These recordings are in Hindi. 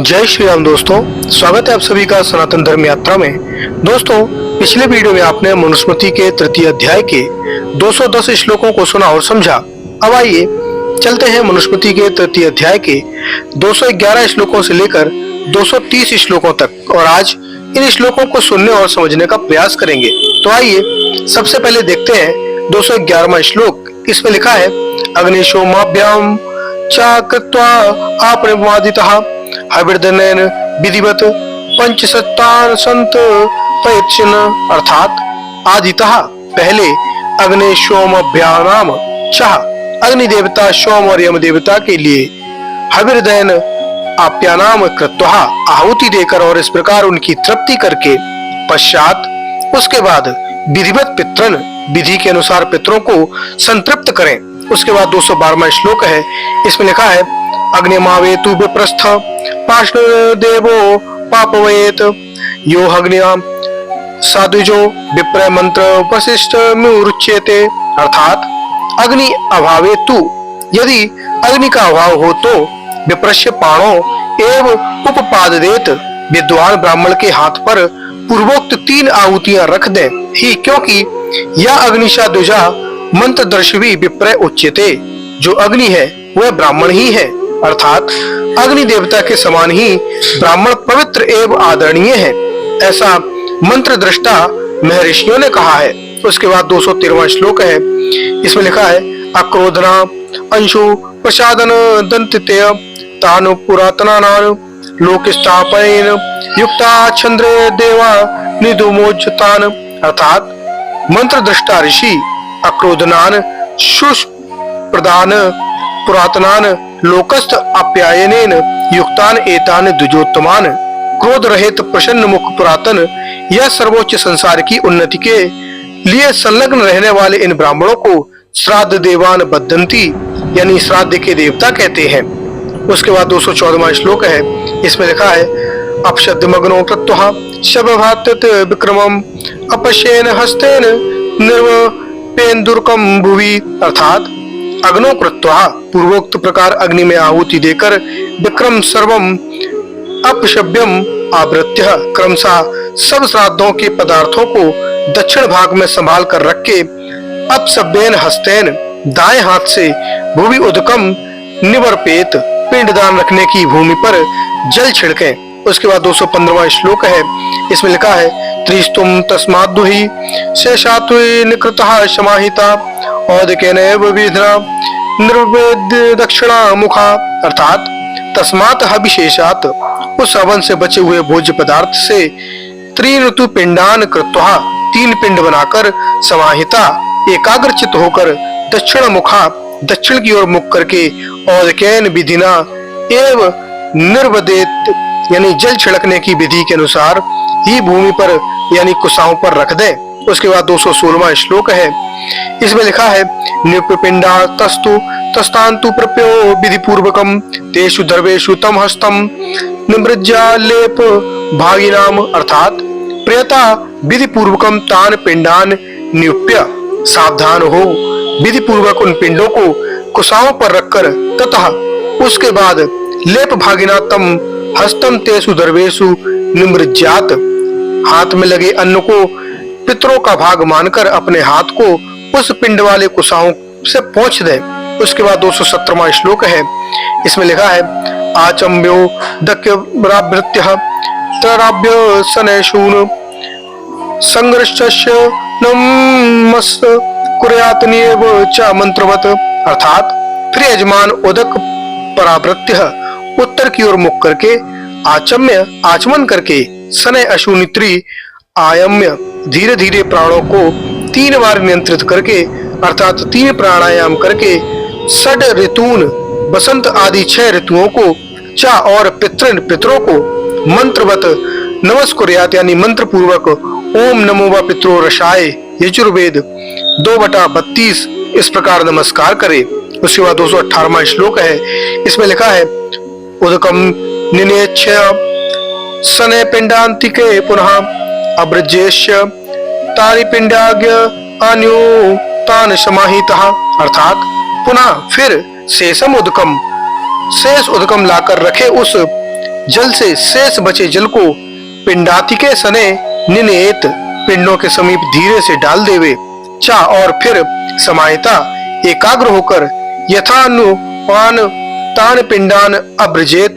जय श्री राम दोस्तों, स्वागत है आप सभी का सनातन धर्म यात्रा में। दोस्तों, पिछले वीडियो में आपने मनुस्मृति के तृतीय अध्याय के 210 श्लोकों को सुना और समझा। अब आइए चलते हैं मनुस्मृति के तृतीय अध्याय के 211 श्लोकों से लेकर 230 श्लोकों तक, और आज इन श्लोकों को सुनने और समझने का प्रयास करेंगे। तो आइए सबसे पहले देखते हैं 211वां श्लोक। इसमें लिखा है, अग्निशोमाभ्याम चा कृत्वा आपनिर्वादितः हविर्दनेन विधिवत पंचसत्तान संत प्रयत्न, अर्थात आदितः पहले अग्नि सोमभ्याम चाह अग्नि देवता सोम और यम देवता के लिए हविर्दयन आप्यानाम कृत्वा आहुति देकर और इस प्रकार उनकी तृप्ति करके पश्चात उसके बाद विधिवत पितरन विधि के अनुसार पितरों को संतृप्त करें। उसके बाद 212वां श्लोक है। इसमें लिखा है, अग्निमावेतु विप्रस्थ पाष्ण देवो पापवेत यो अग्नियाम साधुजो विप्र मंत्र वशिष्ठ मुच्यते, अर्थात अग्नि अभावे तु, यदि अग्नि का अभाव हो तो विप्रश्य पाणो एवं उपपादेत, विद्वान ब्राह्मण के हाथ पर पूर्वोक्त 3 आहुतियां रख दें ही, क्योंकि यह अग्निशा द्विजा मंत्र दर्शवी विप्र उच्यते, जो अग्नि है वह ब्राह्मण ही है, अर्थात अग्नि देवता के समान ही ब्राह्मण पवित्र एवं आदरणीय है, ऐसा मंत्र दृष्टा महर्षियों ने कहा है। उसके बाद 213वां श्लोक है। इसमें लिखा है, अक्रोधना अंशु प्रसादन दंतितेय तानु पुरातनानान लोकस्थापयन युक्ता छंद्रे देवा निधुमोज्जतान, अर्थात मंत्र दृष्टा ऋषि अक्रोधनान शुष प्रदान पुरातनान लोकस्थ आप्यायनेन युक्तान एतान द्विजोत्तमान, क्रोध रहित प्रसन्न मुख पुरातन, यह सर्वोच्च संसार की उन्नति के लिए संलग्न रहने वाले इन ब्राह्मणों को श्राद्ध देवान बद्धंती, यानी श्राद्ध के देवता कहते हैं। उसके बाद 214वां श्लोक है। इसमें लिखा है, अपशब्द मग्नो कृत्वा शबभात्यत विक्रमम अपश्येन हस्तेन निर्वपेन्दुर्कम भुवि, अर्थात अग्नो कृत्वा पूर्वोक्त प्रकार अग्नि में आहुति देकर विक्रम सर्वम अपशब्यम आवृत्य, क्रमशः सब श्राद्धों के पदार्थों को दक्षिण भाग में संभाल कर रख के अपशब्येन हस्तेन दाएं हाथ से भूमि उदकम निवर्पेत, पिंडदान रखने की भूमि पर जल छिड़कें। उसके बाद 215वां श्लोक है। इसमें लिखा है, त्रिस्तुम तस्माद्दुहि शेषात्वे निकृतः समाहिता औदकेनैव विधिना निर्वेद्य दक्षिणा मुखा, अर्थात तस्मात् हविशेषात्, उस हवन से बचे हुए भोज्य पदार्थ से त्रिऋतु पिंडान कृत्वा 3 पिंड बनाकर समाहिता एकाग्रचित होकर दक्षिण मुखा दक्षिण की ओर मुख करके औदकेन विधिना एव निर्वदेत, यानी जल छिड़कने की विधि के अनुसार ही भूमि पर यानी कुशाओं पर रख दे। उसके बाद 216वां श्लोक है। इसमें लिखा है, निपिंडा तस्तु तस्तांतु प्रप्यो विधि पूर्वकम तेषु धर्वेषु तम हस्तम निमृज्या लेप भागिनाम, अर्थात प्रियता विधि पूर्वकम तान पिंडान नियुप्य, सावधान हो विधि पूर्वक उन पिंडों को कुशाओं पर रखकर तथा उसके बाद लेप भागिना तम हस्तम तेषु धर्वेषु निमृज्यात, हाथ में लगे अन्न को पितरों का भाग मानकर अपने हाथ को उस पिंड वाले कुशाओं से पोंछ दे। उसके बाद 217वां श्लोक है। इसमें लिखा है, आचम्यो दक्यराभृत्य तराभ्य सनेशून संघर्षस्य नमस् कुर्यात नियव च मंत्रवत, अर्थात फिर यजमान उदक परावृत्य उत्तर की ओर मुख करके आचमन करके सने अशुनित्री आयम्य धीरे धीरे प्राणों को 3 बार नियंत्रित करके, अर्थात 3 प्राणायाम करके षड ऋतून बसंत आदि 6 ऋतुओं को चा और पितरों को मंत्रवत नमस्कुर्यात, यानी मंत्र पूर्वक ओम नमो व पितरो रसाय यजुर्वेद 2/32 इस प्रकार नमस्कार करे। उसके बाद 218वां श्लोक है। इसमें लिखा है, उदकम निनेच्छ सने पिंडांतिके पुनः अब्रजेश्य तारि पिंडाग्य अन्यो तान समाहितः, अर्थात पुनः फिर शेषम उदकम शेष उदकम लाकर रखे उस जल से शेष बचे जल को पिंडातिके सने निनेत पिंडों के समीप धीरे से डाल देवे। चा और फिर समायता एकाग्र होकर यथानुपान तान पिंडान अब्रजेत,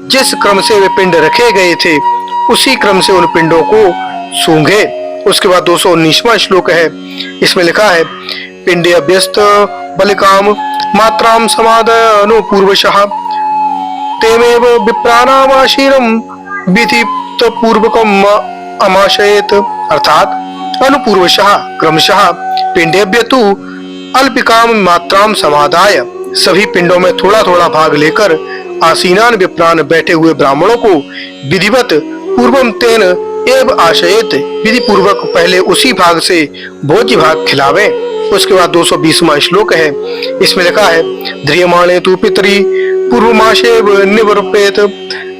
जिस क्रम से वे पिंड रखे गए थे उसी क्रम से उन पिंडों को सूंघे। उसके बाद 219वां श्लोक है, इसमें लिखा है पिंडे अभ्यस्त बलिकाम मात्राम समादनु पूर्वशः तेमेव विप्राणामाशीरम विधित पूर्वकम अमाशयेत, अर्थात अनुपूर्वशः क्रमशः पिंडेभ्य तु अल्पिकाम मात्राम समादाय, सभी पिंडों में थोड़ा थोड़ा भाग लेकर आसीनान विप्राण बैठे हुए ब्राह्मणों को विधिवत पूर्वम तेन एव आशयेत, विधि पूर्वक पहले उसी भाग से भोज्य भाग खिलावे। उसके बाद 220वां श्लोक है, इसमें लिखा है ध्रियमाणे तु पितरी पूर्वमाशे निवृपेत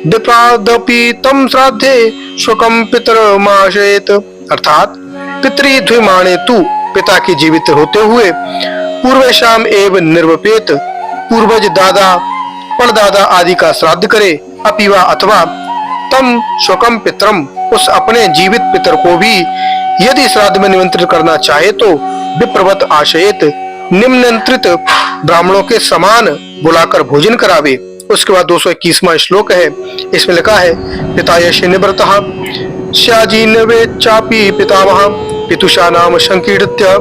विप्रादपि तम श्राद्धे शोकम पितरमाशयेत, अर्थात पितरी ध्रियमाणे तु पिता के जीवित होते हुए पूर्वेशाम एव निर्वपेत, पूर्वज दादा परदादा आदि का श्राद्ध करे, अपिवा अथवा तम शोकम पितरम, उस अपने जीवित पितर को भी यदि श्राद्ध में निमंत्रित करना चाहे तो विप्रवत आशयित निम्नंत्रित ब्राह्मणों के समान बुलाकर भोजन करावे। उसके बाद 221वां श्लोक है, इसमें लिखा है पिता यश निवृतः श्याजी नवे चापी पितामह पितुषा नाम संकीर्त्य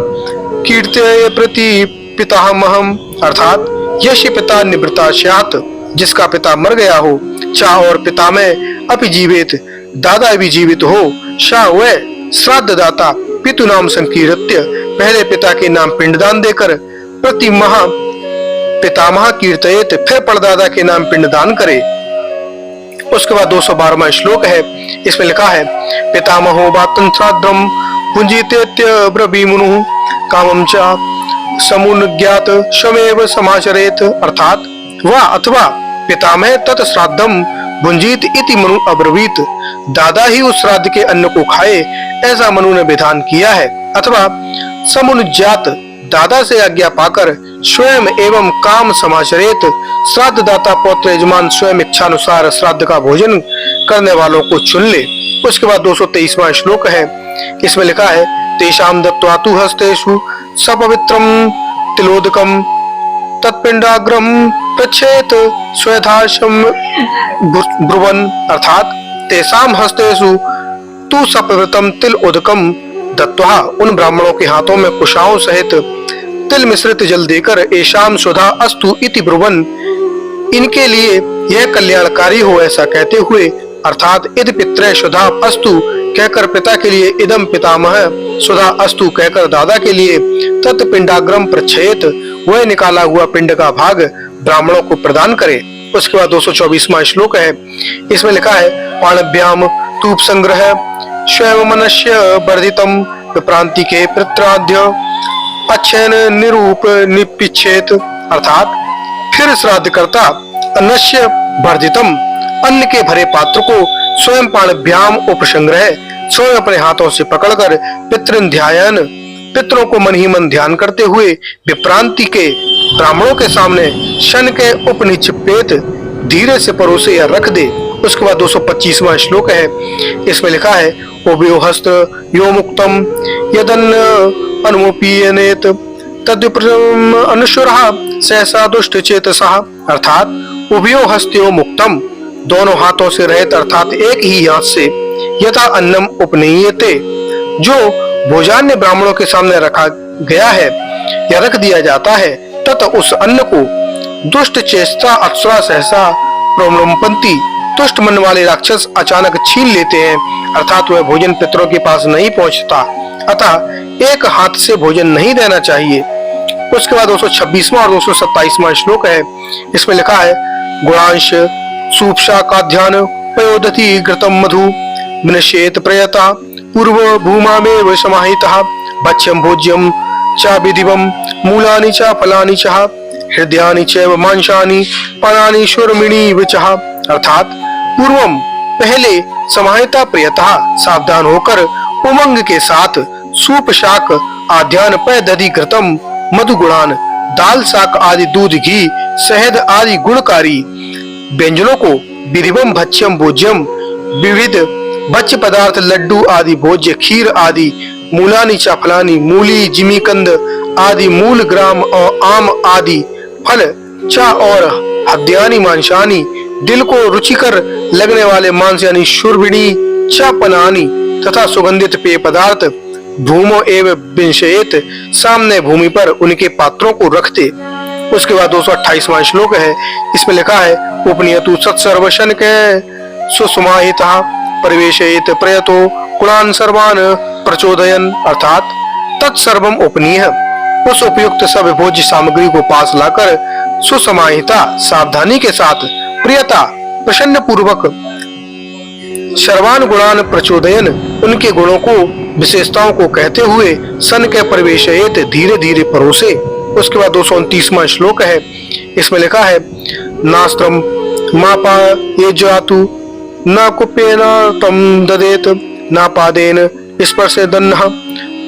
कीर्त्य प्रति पितामहम, अर्थात यश पिता निवृता स्यात्, जिसका पिता मर गया हो, चा और पिता में अपि जीवित दादा भी जीवित हो, शा वह श्राद्ध दाता पितु नाम संकीर्त्य पहले पिता के नाम पिंडदान देकर प्रति महा पितामह कीर्तयेत फिर परदादा के नाम पिंडदान करे। उसके बाद 212वां श्लोक है, इसमें लिखा है पितामहो वातं श्राद्धम पुंजितेत्य ब्रवीमुनु कामम च समुन्ज्ञात शमेव समाचरेत, अर्थात वह अथवा पितामह तत् श्राद्धम भुंजीत इति मनु अब्रवीत, दादा ही उस श्राद्ध के अन्न को खाए ऐसा मनु ने विधान किया है, अथवा समुन्ज्ञात दादा से आज्ञा पाकर स्वयं एवं काम समाचरेत, श्राद्ध दाता पौत्र यजमान स्वयं इच्छानुसार श्राद्ध का भोजन करने वालों को चुन ले। उसके बाद 223वां श्लोक है, इसमें लिखा है तेषाम दत्त्वा तु हस्तेषु सपवित्रम तिलोदकम तत्पिंडाग्रम प्रच्छेत स्वधाशम ब्रुवन, अर्थात तेषाम हस्तेषु तु सपवित्रम तिल उदकम दत्त्वा, उन ब्राह्मणों के हाथों में कुशाओं सहित तिल मिश्रित जल देकर एशाम सुधा अस्तु इति ब्रुवन, इनके लिए यह कल्याणकारी हो ऐसा कहते हुए, अर्थात इद पित्रे सुधा अस्तु कहकर पिता के लिए इदम पितामह सुधा अस्तु कहकर दादा के लिए तत् पिंडाग्रम प्रच्छेत, वह निकाला हुआ पिंड का भाग ब्राह्मणों को प्रदान करे। उसके बाद 224वां श्लोक है, इसमें लिखा है पाणभ्याम तूप संग्रह स्वयं मनुष्य वर्धितम विप्रांति के पित्राद्य अच्छन निरूप निपिच्छेत, अर्थात फिर श्राद्ध करता अनश्य वर्धितम अन्न के भरे पात्र को स्वयं पाणभ्याम उपसंग्रह स्वयं अपने हाथों से पकड़कर पितृन ध्यान पितरों को मन ही मन ध्यान करते हुए विप्रांति के ब्राह्मणों के सामने शन के उपनिचिपेत धीरे से परोसे या रख दे। उसके बाद 225वां श्लोक है, इसमें लिखा है उभयो हस्त यो मुक्तम यदन्न अनुमोपीयनेत तद्विप्रम अनुशुरः सहसा दुष्ट चेतसः, अर्थात उभयो हस्तयो मुक्तम, दोनों हाथों से रहित अर्थात एक ही हाथ से यथा अन्नम उपनीयते, जो भोजान्य ब्राह्मणों के सामने रखा गया है या रख दिया जाता है, तथा उस अन्न को दुष्ट चेष्टा अप्सरा सहसा प्रमलंपंती, दुष्ट मन वाले राक्षस अचानक छीन लेते हैं, अर्थात वह भोजन पितरों के पास नहीं पहुंचता, अतः एक हाथ से भोजन नहीं देना चाहिए। उसके बाद 226वां और 227वां श्लोक है, इसमें लिखा है गुणांश सूपशा का ध्यान पयोदति घृतम मधु विनश्येत प्रयता पूर्व भूमा में समाहितः भक्ष्यम भोज्यम च विधिवम मूलानि च फलानि च हृदयानि चैव मांसानि परानि शूर्मिणी विचः, अर्थात पूर्वम पहले समाहिता प्रियतः सावधान होकर उमंग के साथ सूप शाक आध्यान पय दधि घृतम मधु गुणान दाल शाक आदि दूध घी शहद आदि गुणकारी व्यंजनों को विधिवम भक्ष्यम भोज्यम विविध भक्ष्य पदार्थ लड्डू आदि भोज्य खीर आदि मूलानि च फलानि मूली जिमीकंद आदि मूल ग्राम और आम आदि फल चा और हद्यानि मांसानि दिल को रुचिकर लगने वाले मांस यानी शूरबिणी चा पनानि तथा सुगंधित पेय पदार्थ भूमो एवं विंशयेत सामने भूमि पर उनके पात्रों को रखते। उसके बाद 228वां श्लोक है, इसमें लिखा है उपनियतु सत्सर्वशन के सुसमाहितः प्रवेशयेत प्रयतो कुलान सर्वान प्रचोदयन अर्थात तत्सर्वम उपनीय उस उपयुक्त सब भोज्य सामग्री को पास लाकर सुसमाहिता सावधानी के साथ प्रियता प्रसन्न पूर्वक सर्वान गुणान प्रचोदयन उनके गुणों को विशेषताओं को कहते हुए सन के प्रवेशयेत धीरे धीरे परोसे। उसके बाद 229वां श्लोक है, इसमें लिखा है नास्त्रम मापा ये जातु न कुपेन तम ददेत न पादेन स्पर्शे दन्नः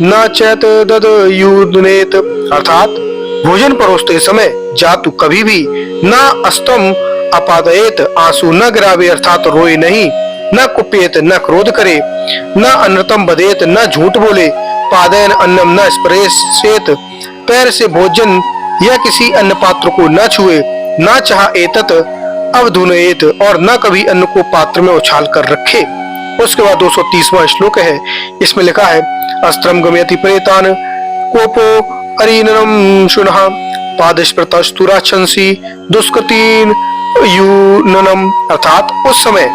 न चैत ददयुनेत अर्थात भोजन परोसते समय जातु कभी भी न अस्तम अपादयेत आंसू न गिरावे अर्थात रोए नहीं, न कुपेत न क्रोध करे, न अनृतम बदेत न झूठ बोले, पादयन अन्नम न स्पर्शेत पैर से भोजन या किसी अन्य पात्र को न छुए, न चाह एतत अवधुनयेत और न कभी अन्न को पात्र में उछाल कर रखे। उसके बाद 230वां श्लोक है, इसमें लिखा है अस्त्रम गमयति प्रेतान कोपो अरीनम शुनः पादस्पृतस्तुराच्छंसी दुष्कृतीन यूननम अर्थात उस समय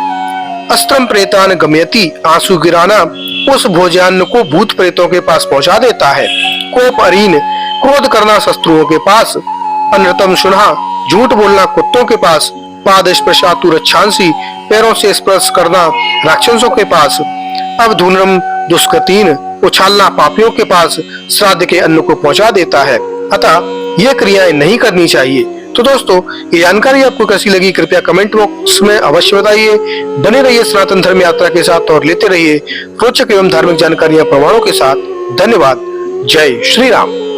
अस्त्रम प्रेतान गमयति आंसू गिराना उस भोज्यान्न को भूत प्रेतों के पास पहुंचा देता है। कोप अरीन क्रोध करना शत्रुओं के पास, अनृतम शुनः झूठ बोलना कुत्तों के पास, पाद स्पर्शातु रक्षांसी पैरों से स्पर्श करना राक्षसों के पास, अवधूनम दुष्कृतीन उछालना पापियों के पास श्राद्ध के अन्न को पहुंचा देता है। अतः ये क्रियाएं नहीं करनी चाहिए। तो दोस्तों ये जानकारी आपको कैसी लगी कृपया कमेंट बॉक्स में अवश्य बताइए। बने रहिए सनातन धर्म यात्रा के साथ और लेते रहिए रोचक एवं धार्मिक जानकारियां प्रमाणों के साथ। धन्यवाद। जय श्री राम।